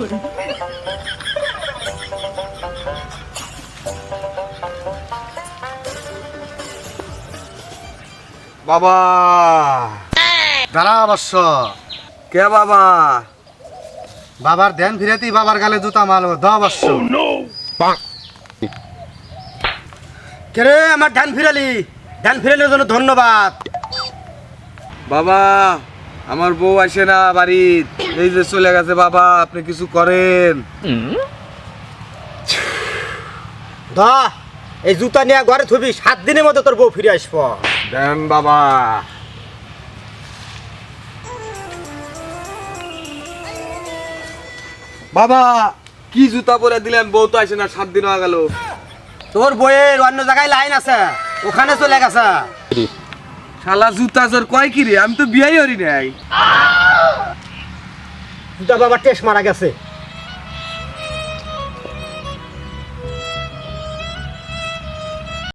বাবা দাঁড়া অবশ্য কে বাবা? বাবার ধ্যান ফিরাতেই বাবার গালে জুতা মারো দ অবশ্য। কে রে আমার ধ্যান ফিরালি? ধ্যান ফিরানোর জন্য ধন্যবাদ। বাবা আমার বউ আসে না বাড়ির, এই যে চলে গেছে। বাবা আপনি কিছু করেন। দ এই জুতা নিয়ে ঘরে থুবি, 7 দিনের মধ্যে তোর বউ ফিরে আসবো। দেন বাবা। বাবা কি জুতা পরে দিলেন? বউ তো আসে না, 7 দিন হয়ে গেল। তোর বইয়ের অন্য জায়গায় লাইন আছে, ওখানে চলে গেছে। শালা জুতা জোর কয় কি রে? আমি তো বিয়াই করি নাই। জুতা বাবার টেস্ট মারা গেছে।